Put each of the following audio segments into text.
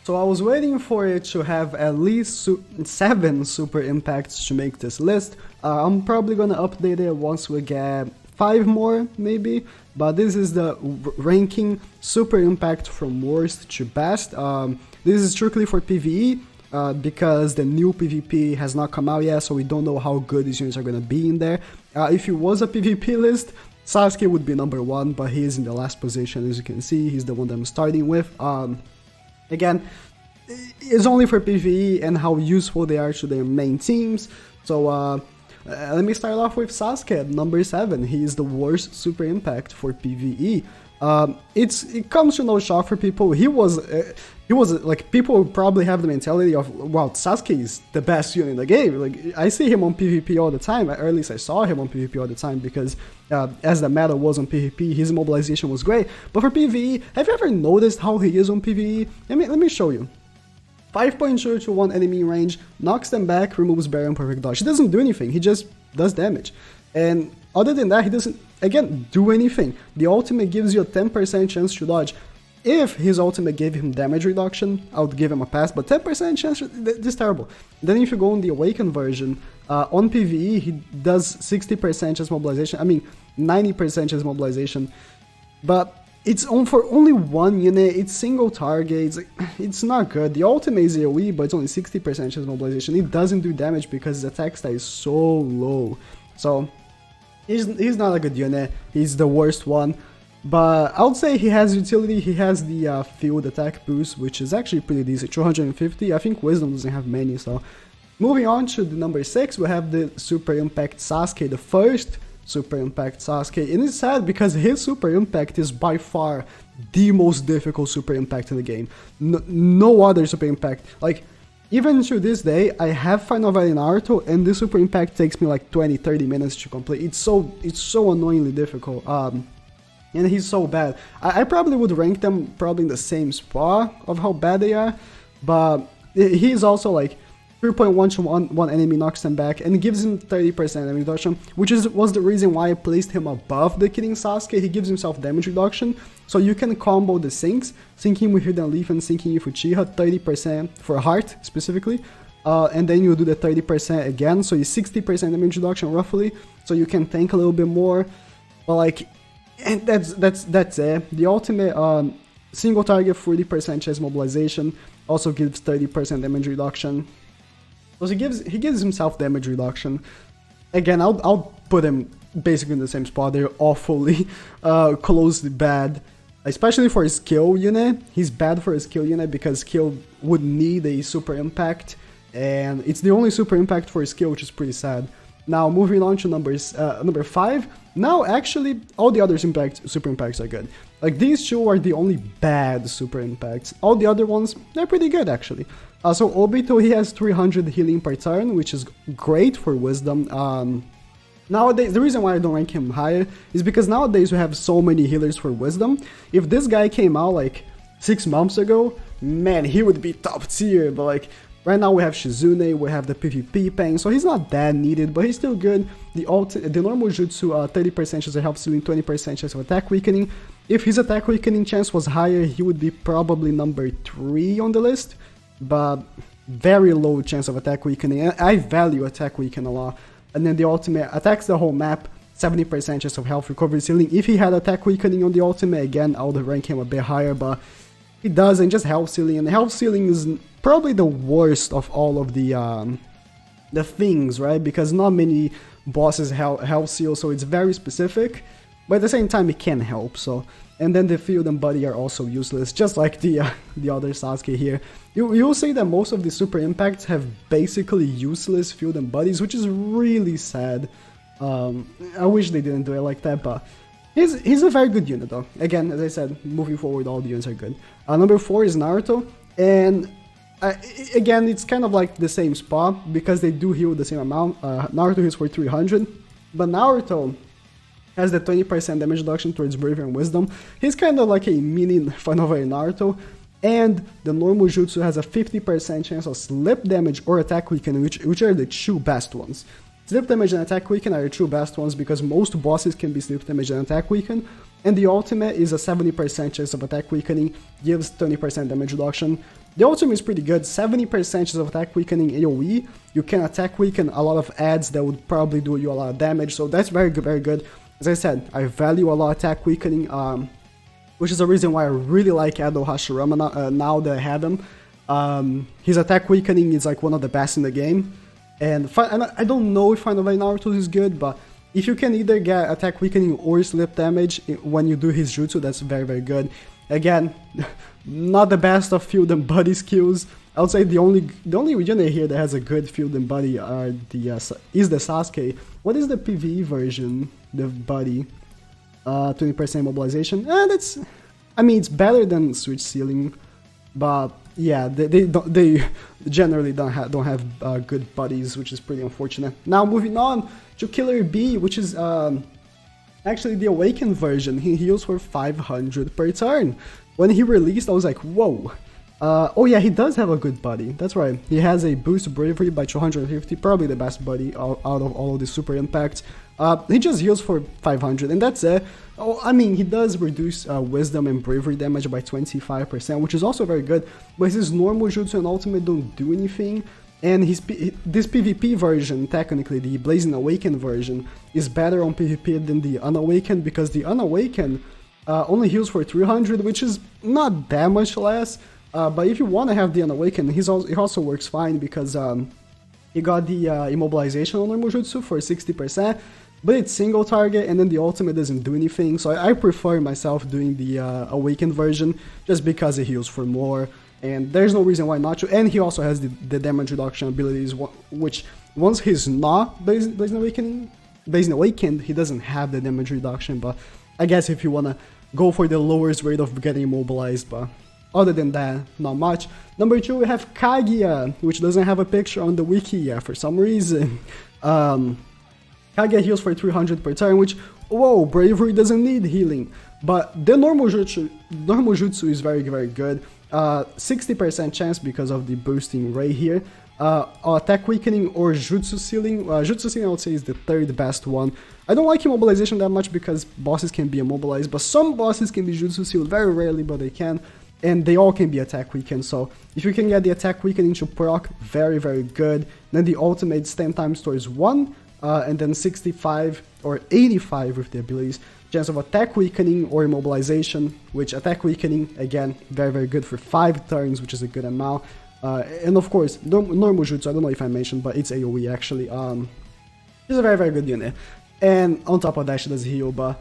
So I was waiting for it to have at least 7 super impacts to make this list. I'm probably gonna update it once we get 5 more maybe, but this is the ranking super impact from worst to best. This is strictly for PvE because the new PvP has not come out yet, so we don't know how good these units are gonna be in there. If it was a PvP list, Sasuke would be number 1, but he is in the last position. As you can see, he's the one that I'm starting with. Again, it's only for PvE and how useful they are to their main teams. So let me start off with Sasuke at number 7. He is the worst super impact for PvE. It comes to no shock for people. He was like, people probably have the mentality of, wow, Sasuke is the best unit in the game. Like, I see him on PvP all the time, or at least I saw him on PvP all the time, because as the meta was on PvP, his mobilization was great. But for PvE, have you ever noticed how he is on PvE? Let me show you. 5.2 to 1 enemy range, knocks them back, removes barrier and perfect dodge. He doesn't do anything, he just does damage. And other than that, he doesn't, again, do anything. The ultimate gives you a 10% chance to dodge. If his ultimate gave him damage reduction, I would give him a pass, but 10% chance, this is terrible. Then if you go on the Awakened version, on PvE, he does 60% chance mobilization, 90% chance mobilization, but it's on for only one unit, it's single target, it's not good. The ultimate is AoE, but it's only 60% chance mobilization. It doesn't do damage because his attack stat is so low. So, he's not a good unit, he's the worst one. But I would say he has utility. He has the field attack boost, which is actually pretty decent, 250. I think Wisdom doesn't have many, so. Moving on to the number 6, we have the Super Impact Sasuke, the first Super Impact Sasuke. And it's sad because his Super Impact is by far the most difficult Super Impact in the game. No other Super Impact. Like, even to this day, I have Final Valley Naruto, and this Super Impact takes me like 20-30 minutes to complete. It's so annoyingly difficult. And he's so bad. I probably would rank them probably in the same spot of how bad they are, but he's also like 3.1 to 1 enemy knocks them back and gives him 30% damage reduction, which was the reason why I placed him above the Killing Sasuke. He gives himself damage reduction, so you can combo the syncs, syncing with Hidden Leaf and syncing with Uchiha, 30% for Heart specifically, and then you do the 30% again, so it's 60% damage reduction roughly, so you can tank a little bit more, but like, and that's it. The ultimate single target 40% chance mobilization also gives 30% damage reduction. So he gives himself damage reduction. Again, I'll put him basically in the same spot. They're awfully closely bad, especially for his skill unit. He's bad for his skill unit because skill would need a super impact, and it's the only super impact for his skill, which is pretty sad. Now, moving on to number 5. Now, actually, all the other super impacts are good. Like, these two are the only bad super impacts. All the other ones, they're pretty good, actually. So, Orbital, he has 300 healing per turn, which is great for Wisdom. Nowadays, the reason why I don't rank him higher is because nowadays we have so many healers for Wisdom. If this guy came out, like, 6 months ago, man, he would be top tier, but, like, right now we have Shizune, we have the PvP Pain, so he's not that needed, but he's still good. The normal jutsu, 30% chance of health ceiling, 20% chance of attack weakening. If his attack weakening chance was higher, he would be probably number 3 on the list, but very low chance of attack weakening. I value attack weaken a lot. And then the ultimate attacks the whole map, 70% chance of health recovery ceiling. If he had attack weakening on the ultimate, again, I would rank him a bit higher, but he doesn't, just health ceiling, and the health ceiling is probably the worst of all of the things, right? Because not many bosses health seal, so it's very specific, but at the same time it can help. So, and then the field and buddy are also useless, just like the other Sasuke here. You'll see that most of the super impacts have basically useless field and buddies, which is really sad. I wish they didn't do it like that, but he's a very good unit though. Again, as I said, moving forward, all the units are good. Number 4 is Naruto, and again, it's kind of like the same spot because they do heal the same amount. Naruto heals for 300, but Naruto has the 20% damage reduction towards Bravery and Wisdom. He's kind of like a mini Final Valley Naruto, and the normal jutsu has a 50% chance of slip damage or attack weakening, which are the 2 best ones. Slip damage and attack weaken are the 2 best ones because most bosses can be slip damage and attack weaken, and the ultimate is a 70% chance of attack weakening, gives 20% damage reduction. The ultimate is pretty good, 70% chance of attack weakening AoE. You can attack weaken a lot of adds that would probably do you a lot of damage, so that's very good, very good. As I said, I value a lot of attack weakening, which is the reason why I really like Edo Hashirama now that I have him. His attack weakening is like one of the best in the game, and I don't know if Final Fight Naruto is good, but if you can either get attack weakening or slip damage when you do his jutsu, that's very, very good. Again, not the best of field and buddy skills. I would say the only unit here that has a good field and buddy are is the Sasuke. What is the PvE version? The buddy, 20% mobilization. I mean, it's better than switch ceiling, but yeah, they generally don't have good buddies, which is pretty unfortunate. Now moving on to Killer B, which is actually the awakened version. He heals for 500 per turn. When he released, I was like, whoa. Oh yeah, he does have a good buddy. That's right. He has a boost bravery by 250, probably the best buddy out of all of the super impacts. He just heals for 500, and that's it. Oh, I mean, he does reduce wisdom and bravery damage by 25%, which is also very good. But his normal jutsu and ultimate don't do anything. And this PvP version, technically the Blazing Awakened version, is better on PvP than the Unawakened, because the Unawakened only heals for 300, which is not that much less. But if you want to have the Unawakened, it also works fine, because he got the immobilization on normal jutsu for 60%, but it's single target, and then the ultimate doesn't do anything. So I prefer myself doing the Awakened version, just because it heals for more. And there's no reason why not to. And he also has the damage reduction abilities, which once he's not Blazing Awakened, he doesn't have the damage reduction. But I guess if you wanna go for the lowest rate of getting immobilized, but other than that, not much. Number 2, we have Kaguya, which doesn't have a picture on the wiki yet for some reason. Kaguya heals for 300 per turn, which, whoa, bravery doesn't need healing. But the normal jutsu is very, very good. 60% chance because of the boosting ray here. Attack weakening or jutsu sealing. Jutsu sealing I would say is the third best one. I don't like immobilization that much because bosses can be immobilized, but some bosses can be jutsu sealed, very rarely, but they can. And they all can be attack weakened, so if you can get the attack weakening to proc, very, very good. Then the ultimate's 10 times towards 1, and then 65 or 85 with the abilities. Chance of attack weakening or immobilization, which attack weakening, again, very, very good for 5 turns, which is a good amount. And of course, normal jutsu, I don't know if I mentioned, but it's AoE actually. It's a very, very good unit. And on top of that, she does heal, but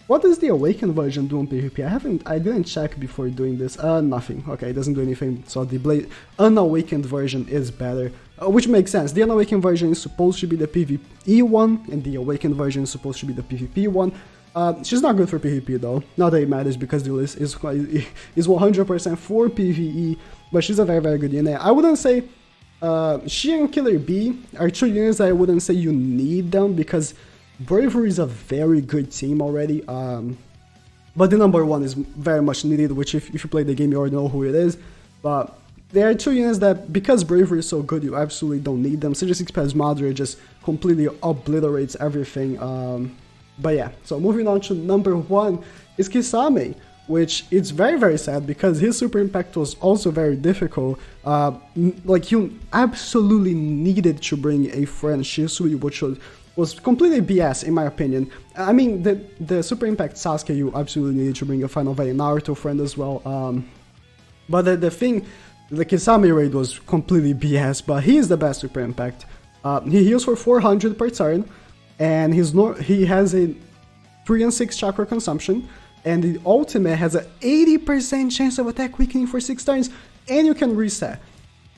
what does the Awakened version do on PvP? I didn't check before doing this. Nothing. Okay, it doesn't do anything. So the Unawakened version is better, which makes sense. The Unawakened version is supposed to be the PvE one, and the Awakened version is supposed to be the PvP one. She's not good for PvP though. Not that it matters because the list is 100% for PvE, but she's a very, very good unit. I wouldn't say she and Killer B are 2 units that I wouldn't say you need them, because Bravery is a very good team already, but the number 1 is very much needed, which if you play the game you already know who it is. But there are 2 units that, because Bravery is so good, you absolutely don't need them. 66 Madre just completely obliterates everything. But yeah, so moving on to number 1 is Kisame, which it's very, very sad because his super impact was also very difficult. Like, you absolutely needed to bring a friend Shisui, which was completely BS in my opinion. I mean, the super impact Sasuke, you absolutely needed to bring a Final Fight Naruto friend as well. But the thing, the Kisame raid was completely BS, but he is the best super impact. He heals for 400 per turn, and he has a 3 and 6 chakra consumption, and the ultimate has an 80% chance of attack weakening for 6 turns, and you can reset.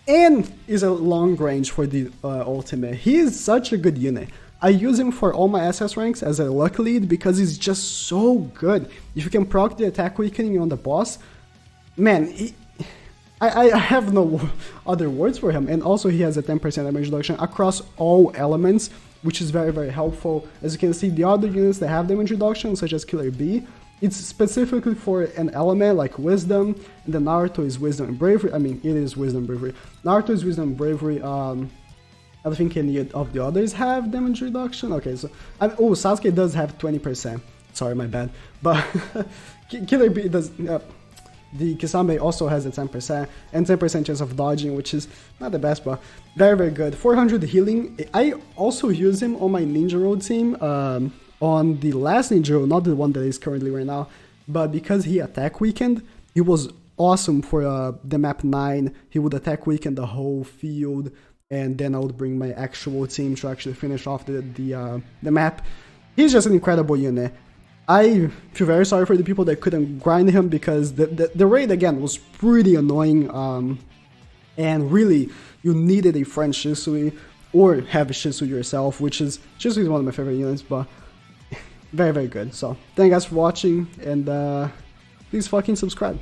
And is a long range for the ultimate. He is such a good unit. I use him for all my SS ranks as a luck lead because he's just so good. If you can proc the attack weakening on the boss, man, I have no other words for him. And also he has a 10% damage reduction across all elements, which is very, very helpful. As you can see, the other units that have damage reduction, such as Killer B, it's specifically for an element like Wisdom, and then Naruto is Wisdom and Bravery. I mean, it is Wisdom and Bravery. Naruto is Wisdom and Bravery. I don't think any of the others have damage reduction. Okay, so oh, Sasuke does have 20%. Sorry, my bad. But Killer B does. The Kisame also has a 10% and 10% chance of dodging, which is not the best, but very, very good. 400 healing. I also use him on my Ninja Road team, on the last Ninja Road, not the one that is currently right now, but because he attack weakened, he was awesome for the map 9. He would attack weaken the whole field, and then I would bring my actual team to actually finish off the map. He's just an incredible unit. I feel very sorry for the people that couldn't grind him, because the raid again was pretty annoying, and really you needed a friend Shisui or have a Shisui yourself, which is Shisui is one of my favorite units, but very, very good. So thank you guys for watching, and please fucking subscribe.